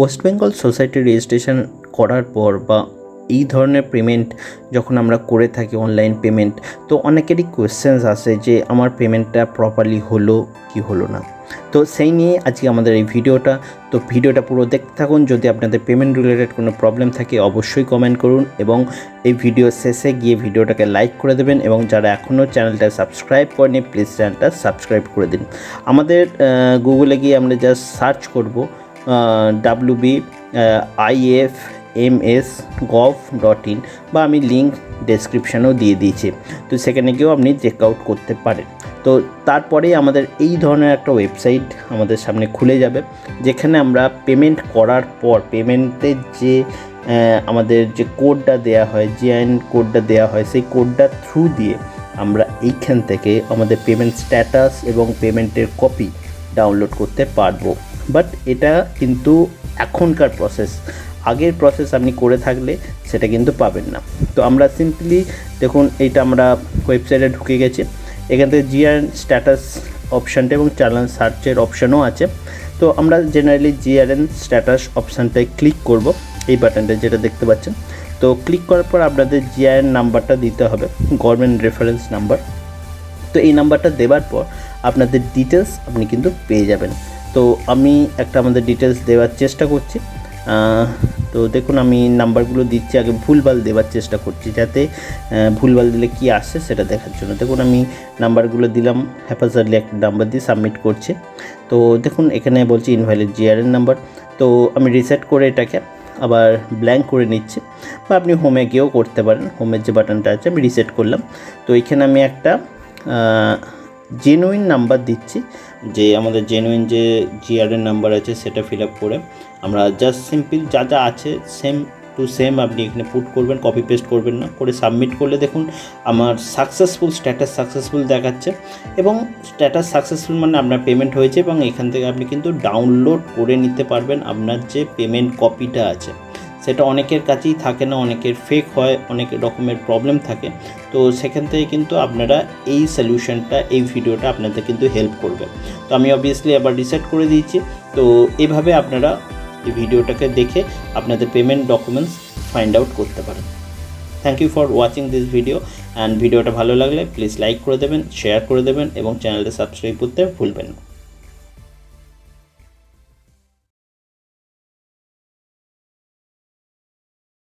West Bengal society registration করার পর বা এই ধরনের পেমেন্ট যখন আমরা করে থাকি অনলাইন পেমেন্ট, তো অনেকেরই কোয়েশ্চেন্স আসে যে আমার পেমেন্টটা প্রপারলি হলো কি হলো না। তো সেই নিয়ে আজকে আমাদের এই ভিডিওটা। তো ভিডিওটা পুরো দেখতে থাকুন। যদি আপনাদের পেমেন্ট রিলেটেড কোনো প্রবলেম থাকে অবশ্যই কমেন্ট করুন এবং এই ভিডিও শেষে গিয়ে ভিডিওটাকে লাইক করে দেবেন এবং যারা এখনও চ্যানেলটা সাবস্ক্রাইব করেনি প্লিজ চ্যানেলটা সাবস্ক্রাইব করে দিন। আমাদের গুগলে গিয়ে আমরা জাস্ট সার্চ করব www.ifms.gov.in বা আমি লিঙ্ক ডেসক্রিপশানেও দিয়ে দিয়েছি, তো সেখানে গিয়েও আপনি চেকআউট করতে পারেন। তো তারপরেই আমাদের এই ধরনের একটা ওয়েবসাইট আমাদের সামনে খুলে যাবে, যেখানে আমরা পেমেন্ট করার পর পেমেন্টের যে আমাদের যে কোডটা দেওয়া হয়, জিআইএন কোডটা দেওয়া হয়, সেই কোডটার থ্রু দিয়ে আমরা এইখান থেকে আমাদের পেমেন্ট স্ট্যাটাস এবং পেমেন্টের কপি ডাউনলোড করতে পারবো। বাট এটা কিন্তু এখনকার প্রসেস, আগের প্রসেস আপনি করে থাকলে সেটা কিন্তু পাবেন না। তো আমরা সিম্পলি দেখুন, এইটা আমরা ওয়েবসাইটে ঢুকে গেছি। এখান থেকে জিআরএন স্ট্যাটাস অপশানটা এবং চালান সার্চের অপশানও আছে। তো আমরা জেনারেলি জিআরএন স্ট্যাটাস অপশানটায় ক্লিক করব, এই বাটনটা যেটা দেখতে পাচ্ছেন। তো ক্লিক করার পর আপনাদের জিআরএন নাম্বারটা দিতে হবে, গভর্নমেন্ট রেফারেন্স নাম্বার। তো এই নাম্বারটা দেওয়ার পর আপনাদের ডিটেলস আপনি কিন্তু পেয়ে যাবেন। তো আমি একটা আমাদের ডিটেলস দেওয়ার চেষ্টা করছি। তো দেখুন, আমি নাম্বারগুলো দিচ্ছি, আগে ভুলভাল দেওয়ার চেষ্টা করছি যাতে ভুলভাল দিলে কি আসে সেটা দেখার জন্য। দেখুন, আমি নাম্বারগুলো দিলাম, হ্যাপাজারলি একটা নাম্বার দিয়ে সাবমিট করছি। তো দেখুন, এখানে বলছি ইনভ্যালিড জিআরএন নাম্বার। তো আমি রিসেট করে এটাকে আবার ব্ল্যাঙ্ক করে নিচ্ছি, বা আপনি হোমে গিয়েও করতে পারেন। হোমের যে বাটনটা আছে আমি রিসেট করলাম। তো এখানে আমি একটা জেনুইন নাম্বার দিচ্ছি, যে আমাদের জেনুইন যে জিআরএন নাম্বার আছে সেটা ফিল আপ করে আমরা জাস্ট সিম্পল যা যা আছে সেম টু সেম আপনি এখানে পুট করবেন, কপি পেস্ট করবেন না, করে সাবমিট করলে দেখুন আমার সাকসেসফুল, স্ট্যাটাস সাকসেসফুল দেখাচ্ছে। এবং স্ট্যাটাস সাকসেসফুল মানে আপনার পেমেন্ট হয়েছে, এবং এখান থেকে আপনি কিন্তু ডাউনলোড করে নিতে পারবেন আপনার যে পেমেন্ট কপিটা আছে। সেটা অনেকের কাছেই থাকে না, অনেকের ফেক হয়, অনেক রকমের প্রবলেম থাকে। তো সেখান থেকে কিন্তু আপনারা এই সলিউশনটা, এই ভিডিওটা আপনাদের কিন্তু হেল্প করবে। তো আমি অবভিয়াসলি আবার রিসেট করে দিয়েছি। তো এভাবে আপনারা এই ভিডিওটাকে দেখে আপনাদের পেমেন্ট ডকুমেন্টস ফাইন্ড আউট করতে পারেন। Thank you for watching this video and ভিডিওটা ভালো লাগলে প্লিজ লাইক করে দেবেন, শেয়ার করে দেবেন এবং চ্যানেলটা সাবস্ক্রাইব করতে ভুলবেন না।